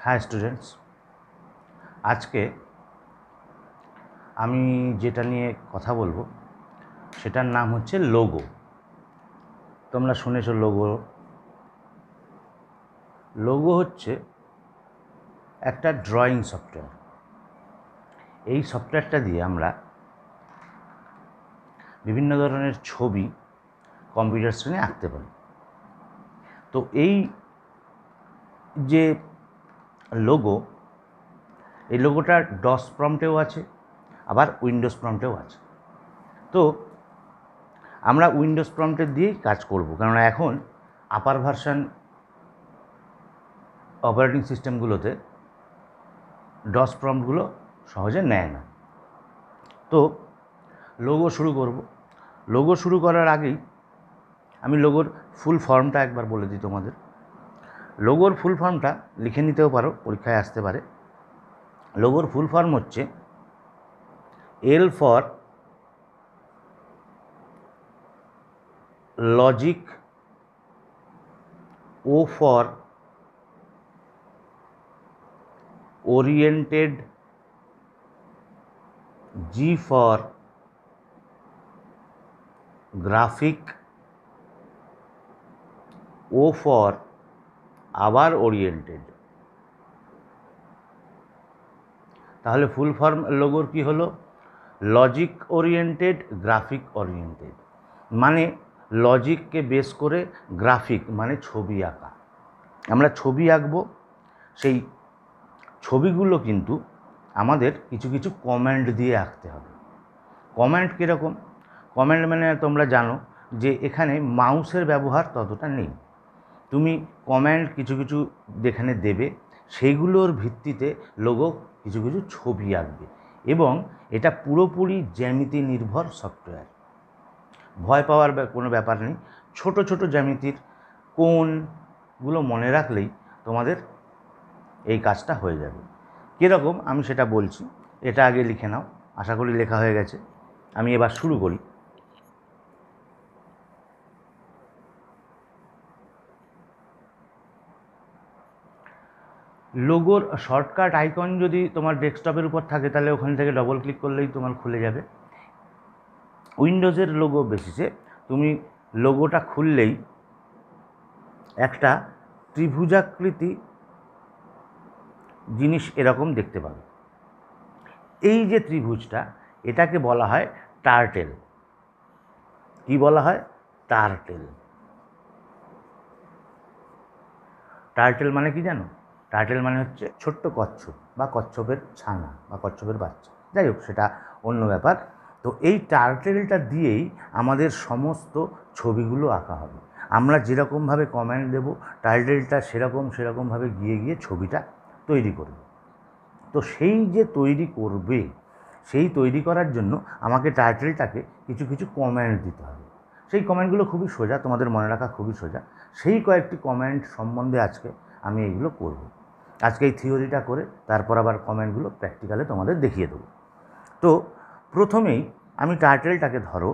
হ্যাঁ স্টুডেন্টস, আজকে আমি যেটা নিয়ে কথা বলবো সেটার নাম হচ্ছে লোগো। তোমরা শুনেছো লোগো। লোগো হচ্ছে একটা ড্রয়িং সফটওয়্যার। এই সফটওয়্যারটা দিয়ে আমরা বিভিন্ন ধরনের ছবি কম্পিউটার স্ক্রিনে আঁকতে পারি। তো এই যে লোগো, এই লোগোটা ডস প্রম্পটেও আছে, আবার উইন্ডোজ প্রম্পটেও আছে। তো আমরা উইন্ডোজ প্রম্পটের দিয়েই কাজ করব, কারণ এখন আপার ভার্সন অপারেটিং সিস্টেমগুলোতে ডস প্রম্পটগুলো সহজে নেয় না। তো লোগো শুরু করব। লোগো শুরু করার আগেই আমি লোগোর ফুল ফর্মটা একবার বলে দিই তোমাদের। লোগোর ফুল ফর্মটা লিখে নিতেও পারো, পরীক্ষায় আসতে পারে। লোগোর ফুল ফর্ম হচ্ছে L for logic, O for oriented, G for graphic, O for আবার ওরিয়েন্টেড। তাহলে ফুল ফর্ম লোগোর কি হলো? Logic oriented, graphic oriented. মানে লজিককে বেস করে গ্রাফিক মানে ছবি আঁকা। আমরা ছবি আঁকবো, সেই ছবিগুলো কিন্তু আমাদের কিছু কিছু কমেন্ট দিয়ে আঁকতে হবে। কমেন্ট কীরকম? কমেন্ট মানে তোমরা জানো যে এখানে মাউসের ব্যবহার ততটা নেই। তুমি কমেন্ট কিছু কিছু যেখানে দেবে সেইগুলোর ভিত্তিতে লোগো কিছু কিছু ছবি আঁকবে, এবং এটা পুরোপুরি জ্যামিতি নির্ভর সফটওয়্যার। ভয় পাওয়ার কোনো ব্যাপার নেই। ছোট ছোট জ্যামিতির কোণগুলো মনে রাখলেই তোমাদের এই কাজটা হয়ে যাবে। কীরকম আমি সেটা বলছি, এটা আগে লিখে নাও। আশা করি লেখা হয়ে গেছে। আমি এবার শুরু করি। লোগোর শর্টকাট আইকন যদি তোমার ডেস্কটপের উপর থাকে তাহলে ওখান থেকে ডবল ক্লিক করলেই তোমার খুলে যাবে। উইন্ডোজের লোগো বেসিসে তুমি লোগোটা খুললেই একটা ত্রিভুজাকৃতি জিনিস এরকম দেখতে পাবে। এই যে ত্রিভুজটা, এটাকে বলা হয় টার্টেল। কি বলা হয়? টার্টেল। টার্টেল মানে কি জানো? টার্টেল মানে হচ্ছে ছোট্ট কচ্ছপ বা কচ্ছপের ছানা বা কচ্ছপের বাচ্চা, যাই হোক সেটা অন্য ব্যাপার। তো এই টার্টেলটা দিয়েই আমাদের সমস্ত ছবিগুলো আঁকা হবে। আমরা যেরকমভাবে কমেন্ট দেব, টার্টেলটা সেরকমভাবে গিয়ে গিয়ে ছবিটা তৈরি করবে। তো সেই যে তৈরি করবে, সেই তৈরি করার জন্য আমাকে টাইটেলটাকে কিছু কিছু কমেন্ট দিতে হবে। সেই কমেন্টগুলো খুবই সোজা, তোমাদের মনে রাখা খুবই সোজা। সেই কয়েকটি কমেন্ট সম্বন্ধে আজকে আমি এইগুলো করব। আজকে এই থিওরিটা করে তারপর আবার কমেন্টগুলো প্র্যাকটিক্যালে তোমাদের দেখিয়ে দেবো। তো প্রথমেই আমি টাইটেলটাকে ধরো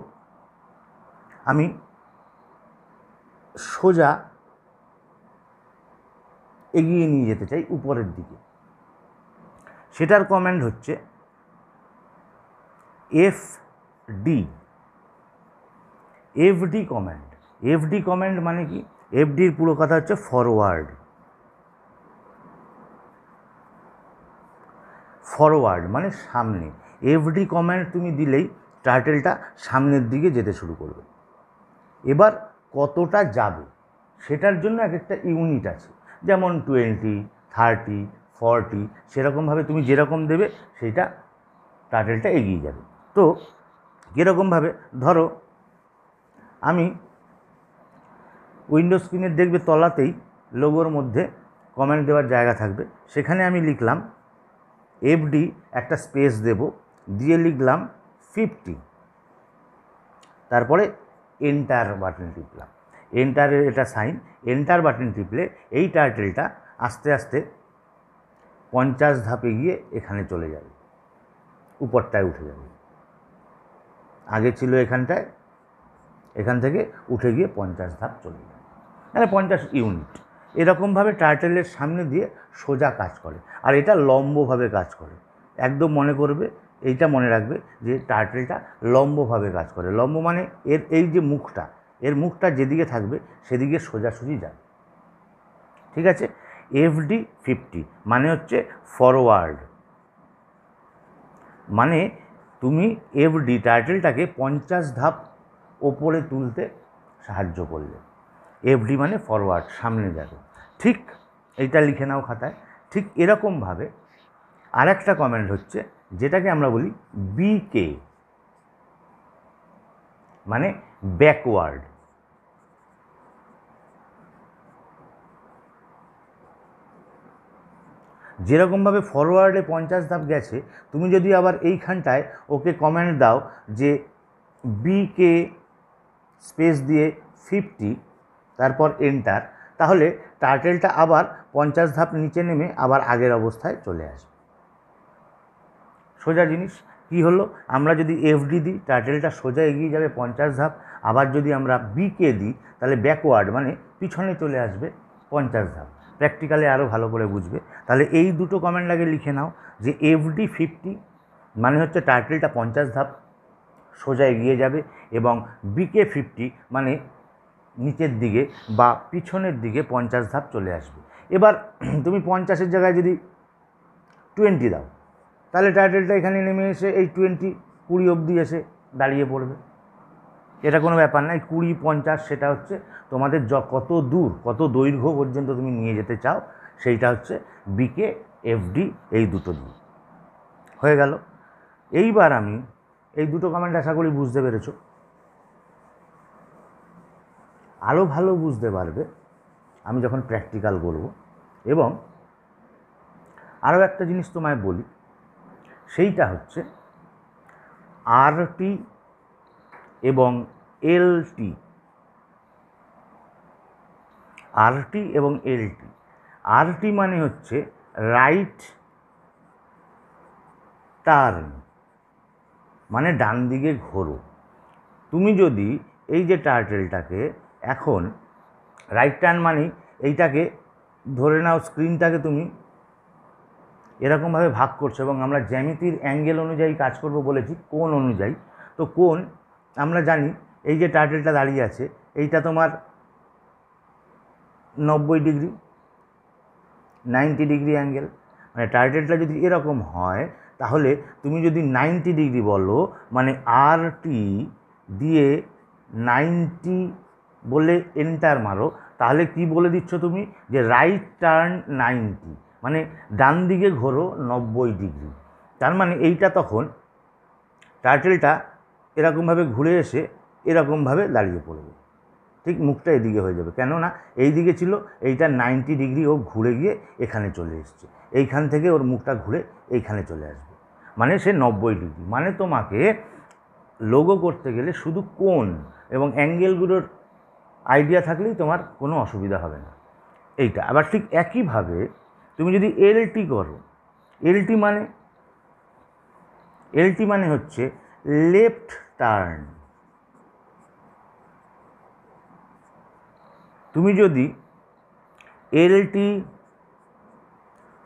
আমি সোজা এগিয়ে নিয়ে যেতে চাই উপরের দিকে। সেটার কমেন্ট হচ্ছে এফডি কমেন্ট। এফডি কমেন্ট মানে কি? এফডির পুরো কথা হচ্ছে ফরওয়ার্ড। ফরওয়ার্ড মানে সামনে। এফডি কমেন্ট তুমি দিলেই টাইটেলটা সামনের দিকে যেতে শুরু করবে। এবার কতটা যাবে সেটার জন্য এক একটা ইউনিট আছে, যেমন 20, 30, 40, সেরকমভাবে তুমি যেরকম দেবে সেইটা টাইটেলটা এগিয়ে যাবে। তো কীরকমভাবে? ধরো আমি উইন্ডোজ স্ক্রিনের দেখবে তলাতেই লোগোর মধ্যে কমেন্ট দেওয়ার জায়গা থাকবে, সেখানে আমি লিখলাম এফডি, একটা স্পেস দেব, দিয়ে লিখলাম 50, তারপরে এন্টার বাটন টিপলাম। এন্টারের এটা সাইন। এন্টার বাটন টিপলে এই টাইটেলটা আস্তে আস্তে 50 ধাপে গিয়ে এখানে চলে যাবে, উপরটায় উঠে যাবে। আগে ছিল এখানটায়, এখান থেকে উঠে গিয়ে 50 ধাপ চলে যাবে, মানে 50 ইউনিট। এরকমভাবে টার্টেলের সামনে দিয়ে সোজা কাজ করে, আর এটা লম্বভাবে কাজ করে। একদম মনে করবে, এইটা মনে রাখবে যে টার্টেলটা লম্বভাবে কাজ করে। লম্ব মানে এর এই যে মুখটা, এর মুখটা যেদিকে থাকবে সেদিকে সোজাসুজি যায়। ঠিক আছে। FD 50 মানে হচ্ছে ফরওয়ার্ড, মানে তুমি FD টার্টেলটাকে 50 ধাপ ওপরে তুলতে সাহায্য করলে। FD মানে ফরওয়ার্ড, সামনে যাবে। ঠিক এইটা লিখে নাও খাতায়। ঠিক এরকমভাবে আরেকটা কমেন্ট হচ্ছে যেটাকে আমরা বলি BK, মানে ব্যাকওয়ার্ড। যেরকমভাবে ফরওয়ার্ডে 50 ধাপ গেছে, তুমি যদি আবার এইখানটায় ওকে কমেন্ট দাও যে BK স্পেস দিয়ে 50, তারপর এন্টার, তাহলে টার্টেলটা আবার 50 ধাপ নিচে নেমে আবার আগের অবস্থায় চলে আসবে। সোজা জিনিস। কি হলো, আমরা যদি FD দিই টার্টেলটা সোজা এগিয়ে যাবে 50 ধাপ, আবার যদি আমরা BK দিই তাহলে ব্যাকওয়ার্ড মানে পিছনে চলে আসবে 50 ধাপ। প্র্যাকটিক্যালি আরও ভালো করে বুঝবে। তাহলে এই দুটো কমেন্ট আগে লিখে নাও যে FD 50 মানে হচ্ছে টার্টেলটা 50 ধাপ সোজা এগিয়ে যাবে, এবং BK 50 মানে নিচের দিকে বা পিছনের দিকে 50 ধাপ চলে আসবে। এবার তুমি 50-এর জায়গায় যদি 20 দাও, তাহলে টার্টেলটা এখানে নেমে এসে এই 20 অবধি এসে দাঁড়িয়ে পড়বে। এটা কোনো ব্যাপার না। 20-50 সেটা হচ্ছে তোমাদের কত দূর, কত দৈর্ঘ্য পর্যন্ত তুমি নিয়ে যেতে চাও, সেইটা হচ্ছে BK FD, এই দুটো দিয়ে হয়ে গেল। এইবার আমি এই দুটো কমেন্ট আশা করি বুঝতে পেরেছো। আরও ভালো বুঝতে পারবে আমি যখন প্র্যাকটিক্যাল করব। এবং আরও একটা জিনিস তোমায় বলি, সেইটা হচ্ছে RT এবং LT। RT এবং LT। RT মানে হচ্ছে রাইট টার্ন, মানে ডান দিকে ঘোরো। তুমি যদি এই যে টার্টেলটাকে এখন রাইট টার্ন মানে এইটাকে ধরে নাও, স্ক্রিনটাকে তুমি এরকমভাবে ভাগ করছো, এবং আমরা জ্যামিতির অ্যাঙ্গেল অনুযায়ী কাজ করব বলেছি, কোণ অনুযায়ী। তো কোণ আমরা জানি, এই যে টার্টেলটা দাঁড়িয়ে আছে এইটা তোমার 90 ডিগ্রি, 90 ডিগ্রি অ্যাঙ্গেল। মানে টার্টেলটা যদি এরকম হয় তাহলে তুমি যদি 90 ডিগ্রি বলো, মানে RT দিয়ে 90 বলে এন্টার মারো, তাহলে কি বলে দিচ্ছ তুমি যে রাইট টার্ন 90, মানে ডান দিকে ঘোরো 90 ডিগ্রি। তার মানে এইটা তখন টার্টেলটা এরকমভাবে ঘুরে এসে এরকমভাবে দাঁড়িয়ে পড়বে। ঠিক মুখটা এদিকে হয়ে যাবে, কেননা এই দিকে ছিল, এইটা 90 ডিগ্রি ও ঘুরে গিয়ে এখানে চলে এসছে। এইখান থেকে ওর মুখটা ঘুরে এইখানে চলে আসবে, মানে সে 90 ডিগ্রি। মানে তোমাকে লোগো করতে গেলে শুধু কোণ এবং অ্যাঙ্গেলগুলোর আইডিয়া থাকলেই তোমার কোনো অসুবিধা হবে না। এইটা আবার ঠিক একইভাবে তুমি যদি LT করো, LT মানে হচ্ছে লেফট টার্ন। তুমি যদি LT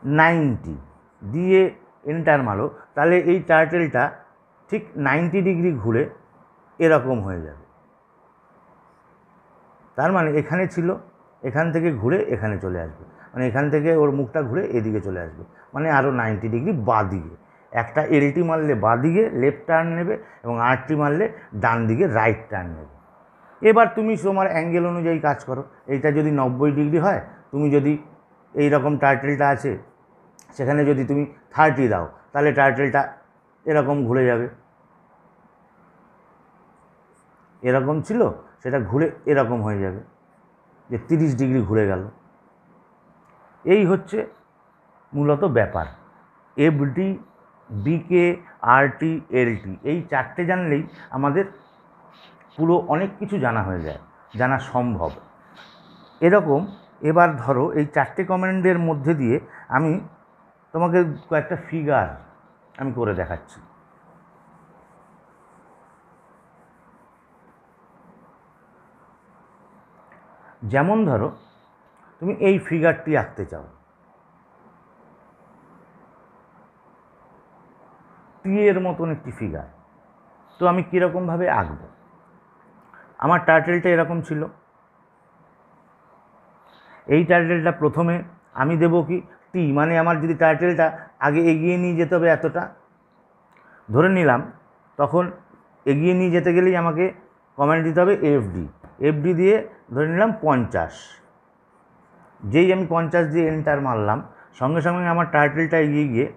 90 দিয়ে এন্টার মারো, তাহলে এই টার্টেলটা ঠিক 90 ডিগ্রি ঘুরে এরকম হয়ে যাবে। তার মানে এখানে ছিল, এখান থেকে ঘুরে এখানে চলে আসবে, মানে এখান থেকে ওর মুখটা ঘুরে এদিকে চলে আসবে, মানে আরও 90 ডিগ্রি বাঁ দিকে। একটা LT মারলে বাঁ দিকে লেফট টার্ন নেবে, এবং RT মারলে ডান দিকে রাইট টার্ন নেবে। এবার তুমি তোমার অ্যাঙ্গেল অনুযায়ী কাজ করো। এইটা যদি 90 ডিগ্রি হয়, তুমি যদি এই রকম টার্টেলটা আছে সেখানে যদি তুমি 30 দাও, তাহলে টার্টেলটা এরকম ঘুরে যাবে। এরকম ছিল, সেটা ঘুরে এরকম হয়ে যাবে, যে 30 ডিগ্রি ঘুরে গেল। এই হচ্ছে মূলত ব্যাপার। FD, BK, RT, LT এই চারটে জানলেই আমাদের পুরো অনেক কিছু জানা হয়ে যায়, জানা সম্ভব। এরকম এবার ধরো এই চারটে কমেন্টের মধ্যে দিয়ে আমি তোমাকে কয়েকটা ফিগার আমি করে দেখাচ্ছি। যেমন ধরো তুমি এই ফিগারটি আঁকতে চাও, টি এর মতন একটি ফিগার, তো আমি কীরকমভাবে আঁকব? আমার টার্টেলটা এরকম ছিল। এই টার্টেলটা প্রথমে আমি দেব কি টি, মানে আমার যদি টার্টেলটা আগে এগিয়ে নিয়ে যেতে হবে এতটা ধরে নিলাম, তখন এগিয়ে নিয়ে যেতে গেলেই আমাকে কমেন্ট দিতে হবে এফডি। এফডি দিয়ে ধরে নিলাম 50। যেই আমি 50 দিয়ে এন্টার মারলাম, সঙ্গে সঙ্গে আমার টার্টেলটা এগিয়ে গিয়ে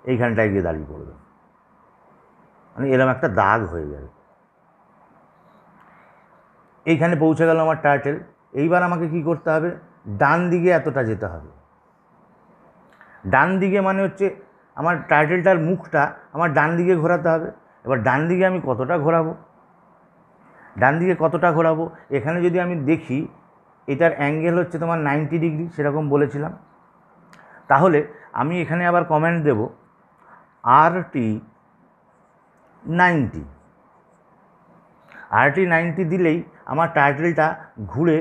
এইখানটায় গিয়ে দাঁড়িয়ে পড়বে, মানে এরকম একটা দাগ হয়ে যাবে। এইখানে পৌঁছে গেল আমার টার্টেল। এইবার আমাকে কি করতে হবে? ডান দিকে এতটা যেতে হবে। ডান দিকে মানে হচ্ছে আমার টার্টেলটার মুখটা আমার ডান দিকে ঘোরাতে হবে। এবার ডান দিকে আমি কতটা ঘোরাবো? ডান দিকে কতটা ঘোরাবো? এখানে যদি আমি দেখি এটার অ্যাঙ্গেল হচ্ছে তোমার 90 ডিগ্রি, সেরকম বলেছিলাম। তাহলে আমি এখানে আবার কমেন্ট দেব RT 90। RT 90 দিলেই আমার টার্টেলটা ঘুরে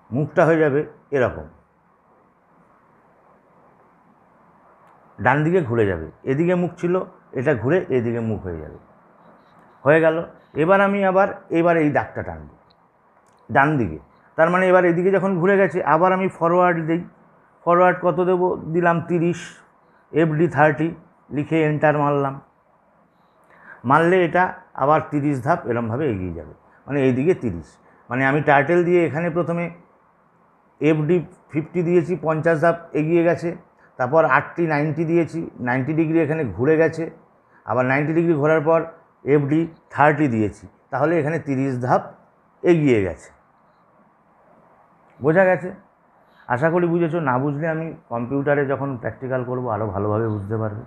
মুখটা হয়ে যাবে এরকম, ডান দিকে ঘুরে যাবে। এদিকে মুখ ছিল, এটা ঘুরে এদিকে মুখ হয়ে যাবে। হয়ে গেল। এবার আমি এবার এই দাগটা টানব ডান দিকে, তার মানে এবার এদিকে যখন ঘুরে গেছে আবার আমি ফরওয়ার্ড দিই। ফরওয়ার্ড কত দেব? দিলাম 30, FD 30 লিখে এন্টার মারলাম। মারলে এটা আবার 30 ধাপ এরমভাবে এগিয়ে যাবে, মানে এইদিকে 30। মানে আমি টার্টেল দিয়ে এখানে প্রথমে FD 50 দিয়েছি, 50 ধাপ এগিয়ে গেছে। তারপর RT 90 দিয়েছি, 90 ডিগ্রি এখানে ঘুরে গেছে। আবার 90 ডিগ্রি ঘোরার পর FD 30 দিয়েছি, তাহলে এখানে 30 ধাপ এগিয়ে গেছে। বোঝা গেছে? আশা করি বুঝেছো। না বুঝলে আমি কম্পিউটারে যখন প্র্যাকটিক্যাল করব আরও ভালোভাবে বুঝতে পারবে।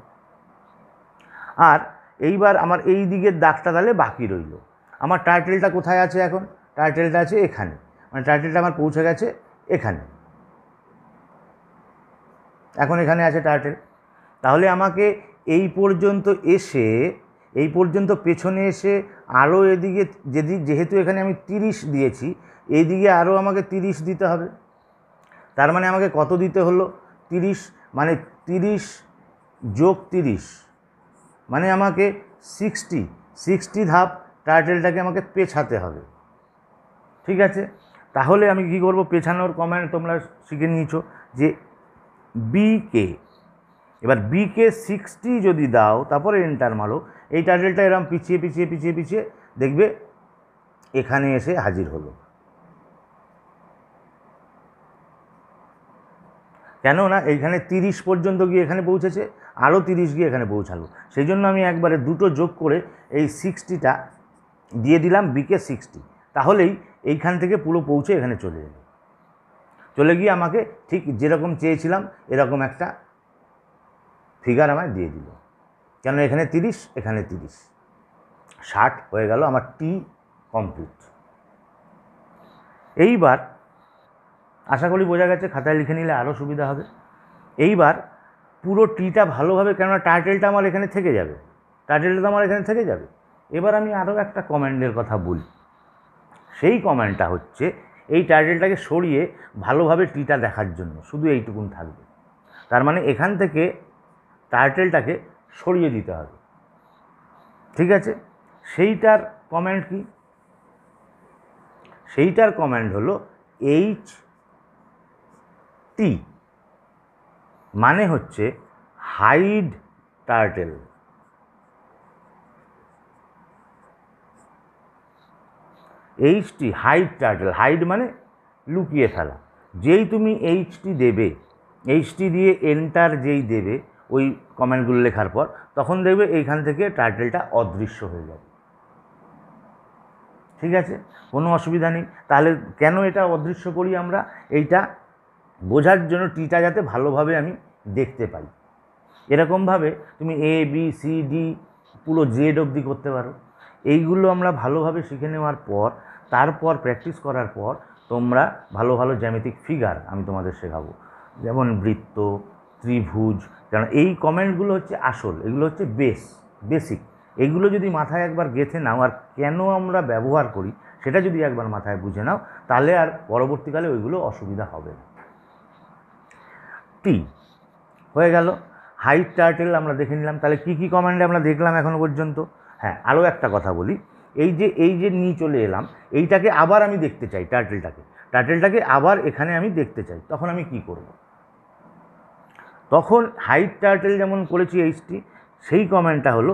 আর এইবার আমার এই দিকের দাগটা তাহলে বাকি রইল। আমার টার্টেলটা কোথায় আছে এখন? টার্টেলটা আছে এখানে, মানে টার্টেলটা আমার পৌঁছে গেছে এখানে। এখন এখানে আছে টার্টেল। তাহলে আমাকে এই পর্যন্ত এসে, এই পর্যন্ত পেছনে এসে আরও এদিকে যেহেতু এখানে আমি 30 দিয়েছি, এইদিকে আরও আমাকে 30 দিতে হবে। তার মানে আমাকে কত দিতে হলো? 30, মানে 30 যোগ 30, মানে আমাকে 60 ধাপ টার্টেলটাকে আমাকে পেছাতে হবে। ঠিক আছে? তাহলে আমি কি করব? পেছানোর কমান্ড তোমরা শিখে নিয়েছো যে বিকে। এবার বিকে 60 যদি দাও, তারপরে এন্টার মারো, এই টার্টেলটা এরকম পিছিয়ে পিছিয়ে পিছিয়ে পিছিয়ে দেখবে এখানে এসে হাজির হলো। কেননা এইখানে 30 পর্যন্ত গিয়ে এখানে পৌঁছেছে, আরও 30 গিয়ে এখানে পৌঁছালো। সেই জন্য আমি একবারে দুটো যোগ করে এই 60টা দিয়ে দিলাম বিকে 60। তাহলেই এইখান থেকে পুরো পৌঁছে এখানে চলে যাবে। চলে গিয়ে আমাকে ঠিক যেরকম চেয়েছিলাম এরকম একটা ফিগার আমায় দিয়ে দিল। কেন এখানে 30, এখানে 30, 60 হয়ে গেল আমার টি কমপ্লিট। এইবার আশা করি বোঝা গেছে, খাতায় লিখে নিলে আরও সুবিধা হবে। এইবার পুরো টিটা ভালোভাবে, কেননা টার্টেলটা আমার এখানে থেকে যাবে, টার্টেলটা তো আমার এখানে থেকে যাবে। এবার আমি আরও একটা কমান্ডের কথা বলি। সেই কমান্ডটা হচ্ছে এই টার্টেলটাকে সরিয়ে ভালোভাবে টিটা দেখার জন্য শুধু এইটুকুন থাকবে। তার মানে এখান থেকে টার্টেলটাকে সরিয়ে দিতে হবে। ঠিক আছে? সেইটার কমান্ড কি? সেইটার কমান্ড হলো HT, মানে হচ্ছে hide turtle. HT hide turtle. Hide মানে লুকিয়ে ফেলা। যেই তুমি HT দেবে, HT দিয়ে এন্টার যেই দেবে ওই কমেন্টগুলো লেখার পর, তখন দেখবে এইখান থেকে টার্টেলটা অদৃশ্য হয়ে যাবে। ঠিক আছে? কোনো অসুবিধা নেই। তাহলে কেন এটা অদৃশ্য করি আমরা? এইটা বোঝার জন্য, টিটা যাতে ভালোভাবে আমি দেখতে পাই। এরকমভাবে তুমি ABCD পুরো জেড অবধি করতে পারো। এইগুলো আমরা ভালোভাবে শিখে নেওয়ার পর, তারপর প্র্যাকটিস করার পর তোমরা ভালো ভালো জ্যামিতিক ফিগার আমি তোমাদের শেখাবো, যেমন বৃত্ত, ত্রিভুজ। কারণ এই কমেন্টগুলো হচ্ছে আসল, এগুলো হচ্ছে বেসিক। এগুলো যদি মাথায় একবার গেঁথে নাও আর কেন আমরা ব্যবহার করি সেটা যদি একবার মাথায় বুঝে নাও তাহলে আর পরবর্তীকালে ওইগুলো অসুবিধা হবে না। টি হয়ে গেল। হাইট টার্টেল আমরা দেখে নিলাম। তাহলে কি কি কমান্ডে আমরা দেখলাম এখনো পর্যন্ত? হ্যাঁ, আরও একটা কথা বলি, এই যে নিয়ে চলে এলাম, এইটাকে আবার আমি দেখতে চাই, টার্টেলটাকে আবার এখানে আমি দেখতে চাই, তখন আমি কি করব? তখন হাইট টার্টেল যেমন করেছি এইচটি, সেই কমান্ডটা হলো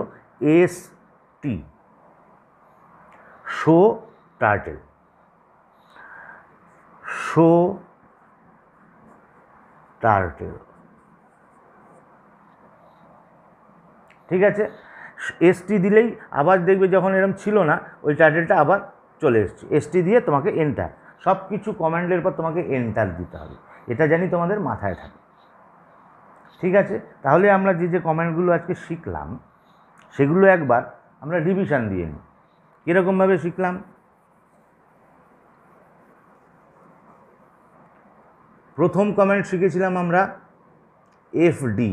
ST, show turtle. Show turtle, ঠিক আছে? এসটি দিলেই আবার দেখবে যখন এরকম ছিল না ওই টার্টেলটা আবার চলে এসছে। এসটি দিয়ে তোমাকে এন্টার, সব কিছু কমান্ডের পর তোমাকে এন্টার দিতে হবে, এটা জানি তোমাদের মাথায় থাকে, ঠিক আছে? তাহলে আমরা যে কমান্ডগুলো আজকে শিখলাম সেগুলো একবার আমরা রিভিশন দিয়ে নিই। কীরকমভাবে শিখলাম? প্রথম কমান্ড শিখেছিলাম আমরা এফডি,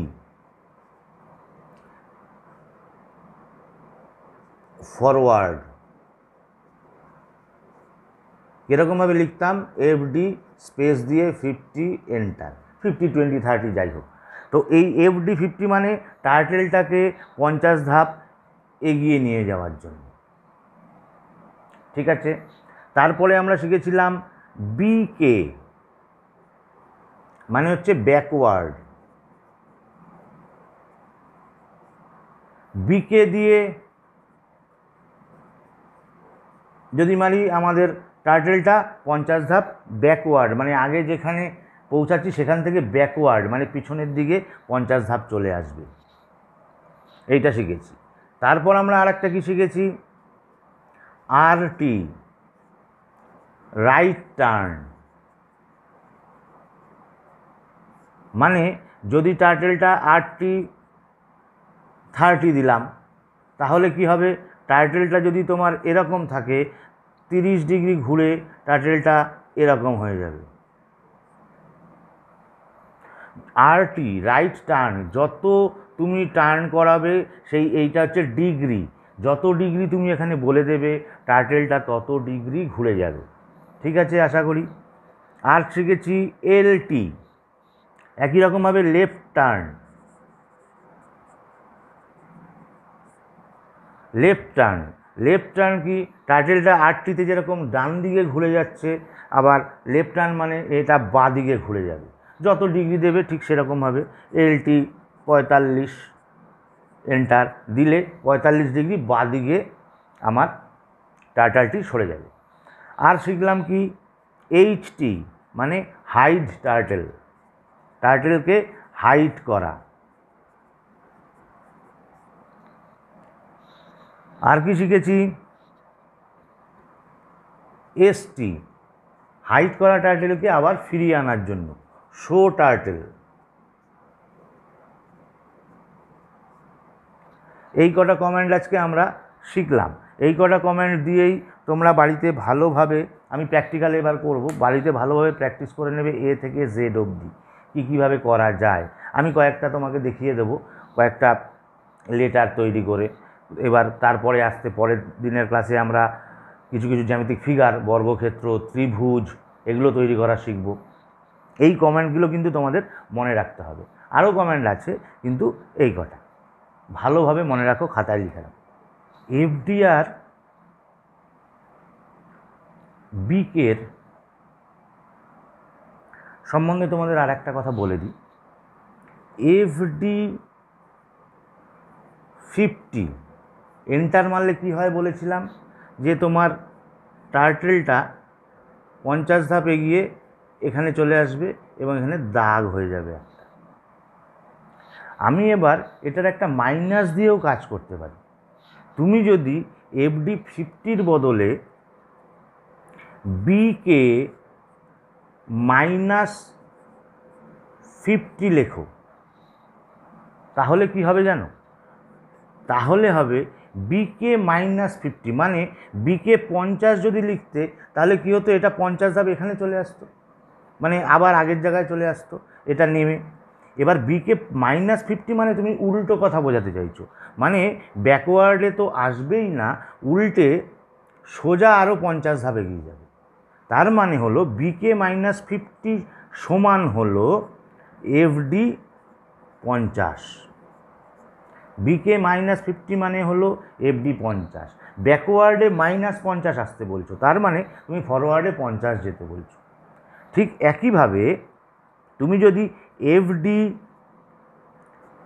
ফরওয়ার্ড। কীরকমভাবে লিখতাম? এফডি স্পেস দিয়ে 50 এন্টার, 50, 20, 30 যাই হোক। তো এই এফডি 50 মানে টার্টেলটাকে 50 ধাপ এগিয়ে নিয়ে যাওয়ার জন্য, ঠিক আছে? তারপরে আমরা শিখেছিলাম বিকে, মানে হচ্ছে ব্যাকওয়ার্ড। বিকে দিয়ে যদি মারি আমাদের টার্টেলটা 50 ধাপ ব্যাকওয়ার্ড, মানে আগে যেখানে পৌঁছাচ্ছি সেখান থেকে ব্যাকওয়ার্ড মানে পিছনের দিকে 50 ধাপ চলে আসবে, এইটা শিখেছি। তারপর আমরা আরেকটা কি শিখেছি? RT, right turn. মানে যদি টার্টেলটা আরটি 30 দিলাম, তাহলে কি হবে? টার্টেলটা যদি তোমার এরকম থাকে 30 ডিগ্রি ঘুরে টার্টেলটা এরকম হয়ে যাবে। আরটি, রাইট টার্ন, যত তুমি টার্ন করাবে এইটা হচ্ছে ডিগ্রি, যত ডিগ্রি তুমি এখানে বলে দেবে টার্টেলটা তত ডিগ্রি ঘুরে যাবে, ঠিক আছে? আশা করি। আর শিখেছি এলটি, একই রকমভাবে লেফট টার্ন। লেফট টার্ন কি? টার্টেলটা আরটিতে যেরকম ডান দিকে ঘুরে যাচ্ছে, আবার লেফট টার্ন মানে এটা বাঁ দিকে ঘুরে যাবে, যত ডিগ্রি দেবে ঠিক সেরকমভাবে। এলটি 45 এন্টার দিলে 45 ডিগ্রি বাঁ দিকে আমার টার্টেলটি সরে যাবে। আর শিখলাম কি? এইচটি, মানে হাইড টার্টেল, টার্টেলকে হাইড করা। আর কি শিখেছি? এসটি, হাইড করা টার্টেলকে আবার ফিরিয়ে আনার জন্য, শো টার্টেল। এই কটা কমান্ড আজকে আমরা শিখলাম। এই কটা কমান্ড দিয়েই তোমরা বাড়িতে ভালোভাবে, আমি প্র্যাকটিক্যাল এবার করব, বাড়িতে ভালোভাবে প্র্যাকটিস করে নেবে এ থেকে জেড অবধি কীভাবে করা যায়। আমি কয়েকটা তোমাকে দেখিয়ে দেবো, কয়েকটা লেটার তৈরি করে। এবার তারপরে পরের দিনের ক্লাসে আমরা কিছু জ্যামিতিক ফিগার, বর্গক্ষেত্র, ত্রিভুজ এগুলো তৈরি করা শিখব। এই কমান্ডগুলো কিন্তু তোমাদের মনে রাখতে হবে। আরও কমান্ড আছে, কিন্তু এই কটা ভালোভাবে মনে রাখো, খাতায় লিখে রাখো। এফডিআর বিকের সম্বন্ধে তোমাদের আর একটা কথা বলে দিই। এফডি 50 এন্টার মারলে কী হয় বলেছিলাম, যে তোমার টার্টেলটা 50 ধাপ এগিয়ে এখানে চলে আসবে এবং এখানে দাগ হয়ে যাবে একটা। আমি এবার এটার একটা মাইনাস দিয়েও কাজ করতে পারি। তুমি যদি এফডি 50-র বদলে বিকে -50 লেখো, তাহলে কি হবে জানো? তাহলে হবে বিকে -50, মানে বিকে 50 যদি লিখতে, তাহলে কি হতো? এটা 50 ধাপ এখানে চলে আসতো, মানে আবার আগের জায়গায় চলে আসতো এটা নেমে। এবার বিকে -50 মানে তুমি উল্টো কথা বোঝাতে চাইছো, মানে ব্যাকওয়ার্ডে তো আসবেই না, উল্টে সোজা আরও 50 ধাপ এগিয়ে যাবে। তার মানে হলো বিকে -50 সমান হলো এফডি 50। বিকে -50 মানে হলো এফডি 50। ব্যাকওয়ার্ডে -50 আসতে বলছো, তার মানে তুমি ফরওয়ার্ডে 50 যেতে বলছো। ঠিক একইভাবে তুমি যদি এফডি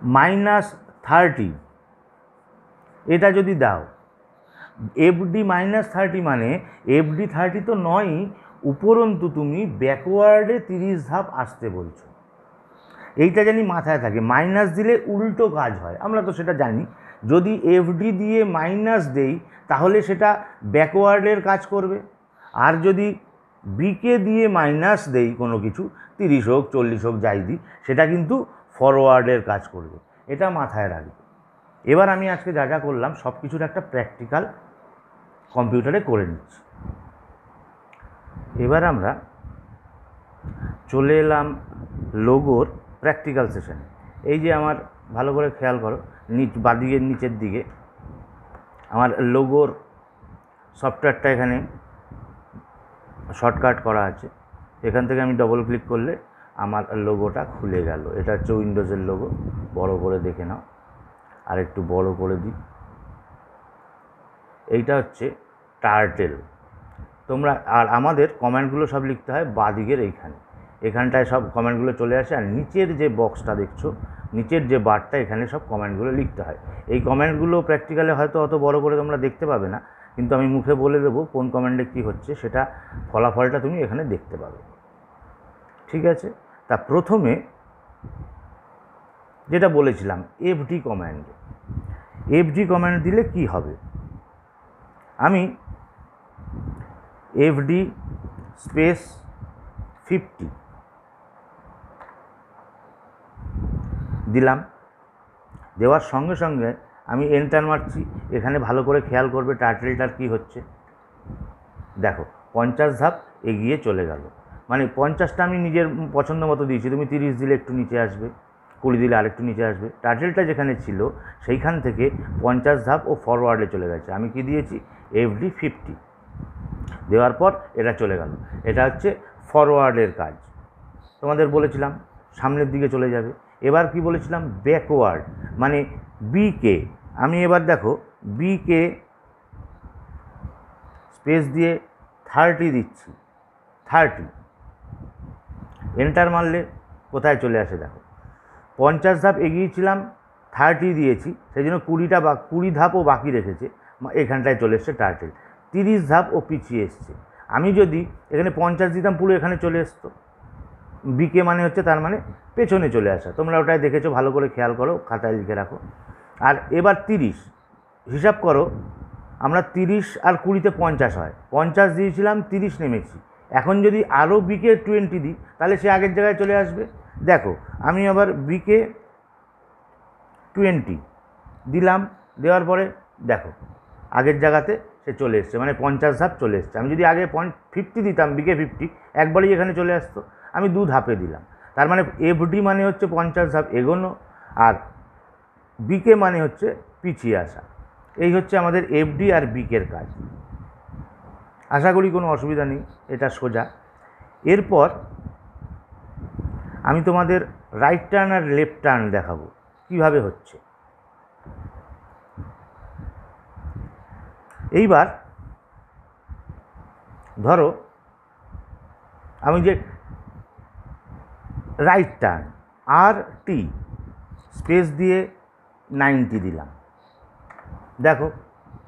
-30 এটা যদি দাও, এফডি -30 মানে এফডি 30 তো নয়ই, উপরন্তু তুমি ব্যাকওয়ার্ডে 30 ধাপ আসতে বলছো। এইটা জানি মাথায় থাকে, মাইনাস দিলে উল্টো কাজ হয়, আমরা তো সেটা জানি। যদি এফডি দিয়ে মাইনাস দেই তাহলে সেটা ব্যাকওয়ার্ডের কাজ করবে, আর যদি বিকে দিয়ে মাইনাস দেই কোনো কিছু, 30 হোক 40 হোক যাই দিই, সেটা কিন্তু ফরওয়ার্ডের কাজ করবে। এটা মাথায় রাখবে। এবার আমি আজকে যা যা করলাম সব কিছুর একটা প্র্যাকটিক্যাল কম্পিউটারে করে নিচ্ছি। এবার আমরা চলে এলাম লোগোর প্র্যাকটিক্যাল সেশনে। এই যে আমার ভালো করে খেয়াল করো, বাদিকের নিচের দিকে আমার লোগোর সফটওয়্যারটা এখানে শর্টকাট করা আছে। এখান থেকে আমি ডবল ক্লিক করলে আমার লোগোটা খুলে গেল। এটা হচ্ছে উইন্ডোজের লোগো, বড় করে দেখে নাও, আর একটু বড় করে দিই। এইটা হচ্ছে টার্টেল। তোমরা আর আমাদের কমেন্টগুলো সব লিখতে হয় বাদিকের এখানটায় সব কমেন্টগুলো চলে আসে, আর নিচের যে বক্সটা দেখছো, নিচের যে বারটা, এখানে সব কমেন্টগুলো লিখতে হয়। এই কমেন্টগুলো প্র্যাকটিক্যালে হয়তো অত বড় করে তোমরা দেখতে পাবে না, কিন্তু আমি মুখে বলে দেবো কোন কমেন্টে কী হচ্ছে, সেটা ফলাফলটা তুমি এখানে দেখতে পাবে। ঠিক আছে? তা প্রথমে যেটা বলেছিলাম, এফডি কমান্ড দিলে কি হবে, আমি এফডি স্পেস 50 দিলাম। দেওয়ার সঙ্গে সঙ্গে আমি এন্টার মারছি। এখানে ভালো করে খেয়াল করবে টার্টেলটার কী হচ্ছে। দেখো 50 ধাপ এগিয়ে চলে গেল, মানে 50টা আমি নিজের পছন্দ মতো দিয়েছি। তুমি 30 দিলে একটু নিচে আসবে, 20 দিলে আরেকটু নিচে আসবে। টার্টেলটা যেখানে ছিল সেইখান থেকে 50 ধাপ ও ফরওয়ার্ডে চলে গেছে। আমি কি দিয়েছি? এফডি 50 দেওয়ার পর এটা চলে গেল। এটা হচ্ছে ফরওয়ার্ডের কাজ। তোমাদের বলেছিলাম সামনের দিকে চলে যাবে। এবার কি বলেছিলাম? ব্যাকওয়ার্ড, মানে বিকে। আমি এবার দেখো বিকে স্পেস দিয়ে 30 দিচ্ছি, 30 এন্টার মারলে কোথায় চলে আসে দেখো। 50 ধাপ এগিয়েছিলাম, 30 দিয়েছি, সেই জন্য 20 ধাপও বাকি রেখেছে, এখানটায় চলে এসছে টার্টেল। 30 ধাপ ও পিছিয়ে এসছে। আমি যদি এখানে 50 দিতাম, পুরো এখানে চলে আসতো। বিকে মানে হচ্ছে তার মানে পেছনে চলে আসা। তোমরা ওটাই দেখেছো, ভালো করে খেয়াল করো, খাতায় লিখে রাখো। আর এবার 30 হিসাব করো, আমরা 30 আর 20তে 50 হয়। 50 দিয়েছিলাম, 30 নেমেছি। এখন যদি আরও বিকে 20 দিই তাহলে সে আগের জায়গায় চলে আসবে। দেখো আমি আবার বিকে 20 দিলাম, দেওয়ার পরে দেখো আগের জায়গাতে সে চলে এসছে, মানে 50 ধাপ চলে এসছে। আমি যদি আগে 50 দিতাম, বিকে 50, একবারই এখানে চলে আসতো। আমি 2 ধাপে দিলাম, তার মানে এফডি মানে হচ্ছে 50 ধাপ এগোনো, আর বিকে মানে হচ্ছে পিছিয়ে আসা। এই হচ্ছে আমাদের এফডি আর বিকের কাজ। আশা করি কোনো অসুবিধা নেই, এটা সোজা। এরপর আমি তোমাদের রাইট টার্ন আর লেফট টার্ন দেখাবো কিভাবে হচ্ছে। এইবার ধরো আমি যে রাইট টার্ন আর টি স্পেস দিয়ে 90 দিলাম, দেখো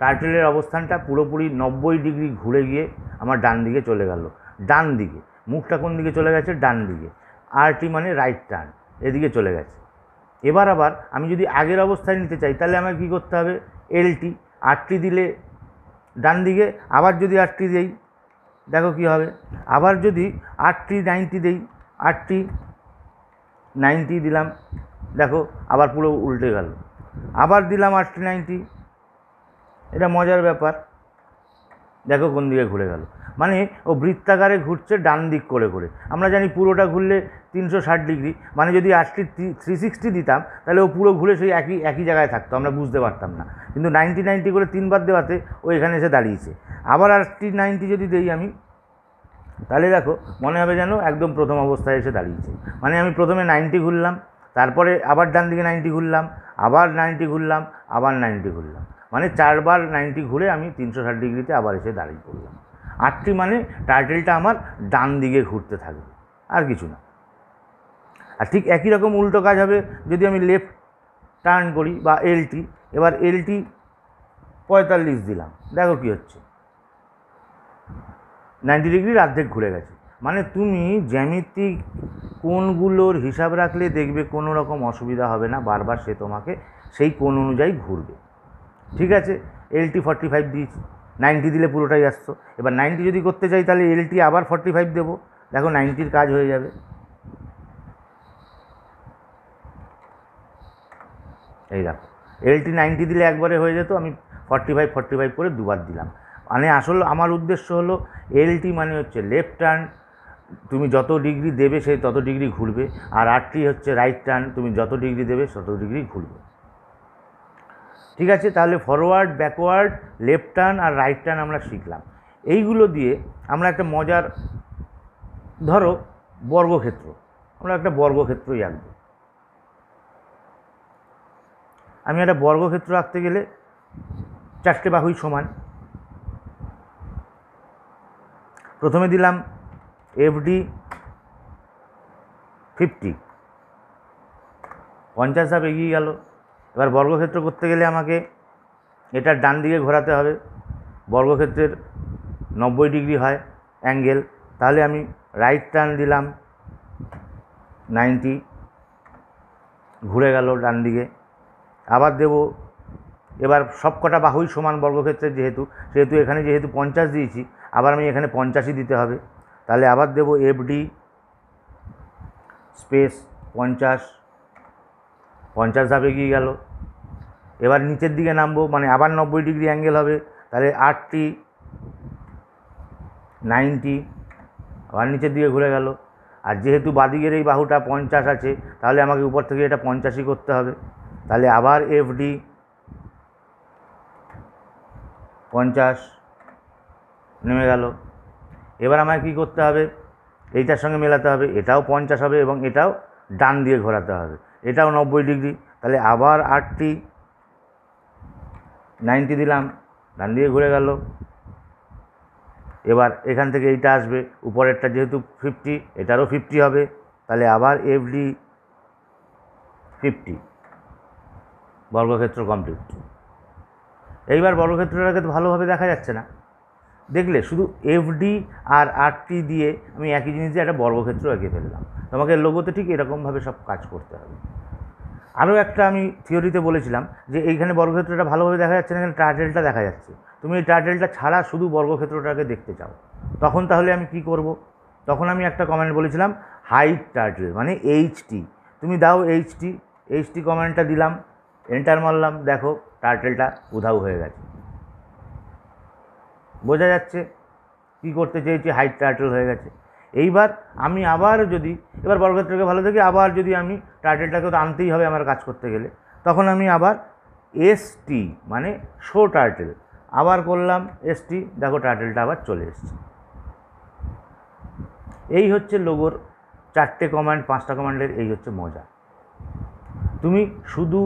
টার্টেলের অবস্থানটা পুরোপুরি 90 ডিগ্রি ঘুরে গিয়ে আমার ডান দিকে চলে গেল। ডান দিকে মুখটা কোন দিকে চলে গেছে? ডান দিকে। আর টি মানে রাইট টার্ন, এদিকে চলে গেছে। এবার আবার আমি যদি আগের অবস্থায় নিতে চাই তাহলে আমাকে কী করতে হবে? এলটি, আরটি দিলে ডান দিকে। আবার যদি আরটি দেই দেখো কী হবে। আবার যদি আরটি 90 দেই, আরটি 90 দিলাম, দেখো আবার পুরো উল্টে গেল। আবার দিলাম আরটি 90, এটা মজার ব্যাপার, দেখো কোন দিকে ঘুরে গেল। মানে ও বৃত্তাকারে ঘুরছে ডান দিক করে করে। আমরা জানি পুরোটা ঘুরলে 360 ডিগ্রি, মানে যদি 80 360 দিতাম তাহলে ও পুরো ঘুরে সেই একই জায়গায় থাকতো, আমরা বুঝতে পারতাম না। কিন্তু 90 করে 3বার দেওয়াতে ও এখানে এসে দাঁড়িয়েছে। আবার 80 যদি দেই আমি, তাহলে দেখো মনে হবে যেন একদম প্রথম অবস্থায় এসে দাঁড়িয়েছে। মানে আমি প্রথমে 90 ঘুরলাম, তারপরে আবার ডান দিকে 90 ঘুরলাম, আবার 90 ঘুরলাম, আবার 90 ঘুরলাম, মানে 4বার 90 ঘুরে আমি 360 ডিগ্রিতে আবার এসে দাঁড়িয়ে পড়লাম। 8টি মানে টার্টেলটা আমার ডান দিকে ঘুরতে থাকবে, আর কিছু না। আর ঠিক একই রকম উল্টো কাজ হবে যদি আমি লেফট টার্ন করি বা এলটি। এবার এলটি 45 দিলাম, দেখো কী হচ্ছে, 90 ডিগ্রির অর্ধেক ঘুরে গেছে। মানে তুমি জ্যামিতিক কোণগুলোর হিসাব রাখলে দেখবে কোনো রকম অসুবিধা হবে না, বারবার সে তোমাকে সেই কোণ অনুযায়ী ঘুরবে। ঠিক আছে, এলটি 45 দিয়েছি, 90 দিলে পুরোটাই আসতো। এবার 90 যদি করতে চাই তাহলে এলটি আবার 45 দেবো, দেখো 90-র কাজ হয়ে যাবে। এই দেখো এলটি 90 দিলে একবারে হয়ে যেত, আমি 45 করে দুবার দিলাম। মানে আসল আমার উদ্দেশ্য হলো এলটি মানে হচ্ছে লেফট টার্ন, তুমি যত ডিগ্রি দেবে সে তত ডিগ্রি ঘুরবে, আর আরটি হচ্ছে রাইট টার্ন, তুমি যত ডিগ্রি দেবে তত ডিগ্রি ঘুরবে। ঠিক আছে, তাহলে ফরওয়ার্ড, ব্যাকওয়ার্ড, লেফট টার্ন আর রাইট টার্ন আমরা শিখলাম। এইগুলো দিয়ে আমরা একটা মজার, ধরো বর্গক্ষেত্র, আমরা একটা বর্গক্ষেত্রই আঁকব। আমি একটা বর্গক্ষেত্র আঁকতে গেলে 4টে বাহুই সমান। প্রথমে দিলাম এফডি 50, 50 ধাপ এগিয়ে গেল। এবার বর্গক্ষেত্র করতে গেলে আমাকে এটা ডান দিকে ঘোরাতে হবে। বর্গক্ষেত্রের 90 ডিগ্রি হয় অ্যাঙ্গেল, তাহলে আমি রাইট টার্ন দিলাম 90, ঘুরে গেল ডান দিকে। আবার দেব, এবার সব কটা বাহুই সমান বর্গক্ষেত্রের, সেহেতু এখানে যেহেতু 50 দিয়েছি, আবার আমি এখানে 50ই দিতে হবে। তাহলে আবার দেব এফডি স্পেস 50 ধাপ এগিয়ে গেল। এবার নিচের দিকে নামবো, মানে আবার 90 ডিগ্রি অ্যাঙ্গেল হবে, তাহলে 8টি 90, আবার নিচের দিকে ঘুরে গেল। আর যেহেতু বাদিকের এই বাহুটা 50 আছে, তাহলে আমাকে উপর থেকে এটা 50ই করতে হবে। তাহলে আবার এফডি 50, নেমে গেল। এবার আমাকে কী করতে হবে, এইটার সঙ্গে মেলাতে হবে, এটাও 50 হবে এবং এটাও ডান দিয়ে ঘোরাতে হবে, এটাও 90 ডিগ্রি। তাহলে আবার 8টি 90 দিলাম, ডান দিকে ঘুরে গেল। এবার এখান থেকে এইটা আসবে, উপরেরটা যেহেতু 50, এটারও 50 হবে, তাহলে আবার এফডি 50, বর্গক্ষেত্র কমপ্লিট। এইবার বর্গক্ষেত্রটাকে তো ভালোভাবে দেখা যাচ্ছে না, দেখলে শুধু এফডি আর আরটি দিয়ে আমি একই জিনিস দিয়ে একটা বর্গক্ষেত্র এঁকে ফেললাম। তোমাকে লোগোতে ঠিক এরকমভাবে সব কাজ করতে হবে। আরও একটা আমি থিওরিতে বলেছিলাম যে এইখানে বর্গক্ষেত্রটা ভালোভাবে দেখা যাচ্ছে না, এখানে টার্টেলটা দেখা যাচ্ছে। তুমি এই টার্টেলটা ছাড়া শুধু বর্গক্ষেত্রটাকে দেখতে চাও, তখন তাহলে আমি কি করব, তখন আমি একটা কমেন্ট বলেছিলাম হাইট টার্টেল, মানে এইচটি। তুমি দাও এইচটি কমেন্টটা দিলাম, এন্টার মারলাম, দেখো টার্টেলটা উধাও হয়ে গেছে। বোঝা যাচ্ছে কি করতে চেয়েছি, হাইট টার্টেল হয়ে গেছে। এইবার আমি আবার যদি এবার বর্গক্ষেত্রকে ভালো দেখি, আবার যদি আমি টার্টেলটাকে তো আনতেই হবে আমার কাজ করতে গেলে, তখন আমি আবার এসটি মানে শো টার্টেল আবার করলাম, এসটি, দেখো টার্টেলটা আবার চলে এসছে। এই হচ্ছে লোগোর 4টে কমান্ড, 5টা কমান্ডের এই হচ্ছে মজা। তুমি শুধু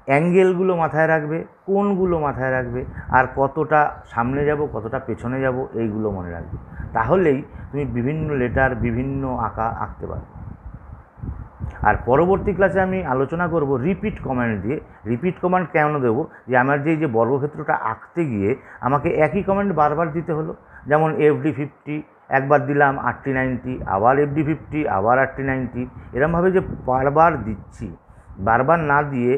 অ্যাঙ্গেলগুলো মাথায় রাখবে, কোণগুলো মাথায় রাখবে, আর কতটা সামনে যাব কতটা পেছনে যাব এইগুলো মনে রাখবে, তাহলেই তুমি বিভিন্ন লেটার বিভিন্ন আঁকতে পারবে। আর পরবর্তী ক্লাসে আমি আলোচনা করব রিপিট কমান্ড দিয়ে। রিপিট কমান্ড কেন দেবো, যে আমার যে বর্গক্ষেত্রটা আঁকতে গিয়ে আমাকে একই কমান্ড বারবার দিতে হলো। যেমন এফডি 50 একবার দিলাম, আরটি 90, আবার এফডি 50, আবার আরটি 90, এরমভাবে যে বারবার দিচ্ছি, বারবার না দিয়ে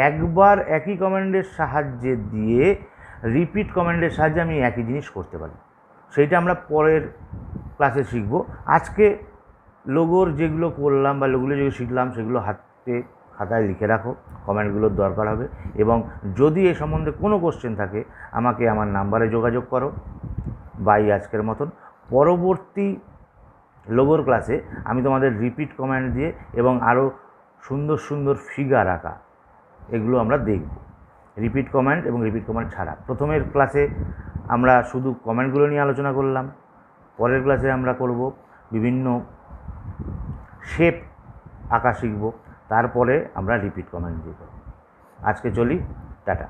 একবার একই কমান্ডের সাহায্যে দিয়ে রিপিট কমান্ডের সাহায্যে আমি একই জিনিস করতে পারি, সেইটা আমরা পরের ক্লাসে শিখব। আজকে লোগোর যেগুলো করলাম বা লোগোগুলো যেগুলো শিখলাম সেগুলো হাতে খাতায় লিখে রাখো, কমেন্টগুলোর দরকার হবে। এবং যদি এ সম্বন্ধে কোনো কোশ্চেন থাকে আমাকে আমার নাম্বারে যোগাযোগ করো। বাই আজকের মতন। পরবর্তী লোগোর ক্লাসে আমি তোমাদের রিপিট কমেন্ট দিয়ে এবং আরও সুন্দর সুন্দর ফিগার আঁকা এগুলো আমরা দেখব। রিপিট কমেন্ট এবং রিপিট কমেন্ট ছাড়া প্রথমের ক্লাসে আমরা শুধু কমেন্টগুলো নিয়ে আলোচনা করলাম, পরের ক্লাসে আমরা করব বিভিন্ন শেপ আঁকা শিখব, তারপরে আমরা রিপিট কমেন্ট দিব। আজকে চলি, টাটা।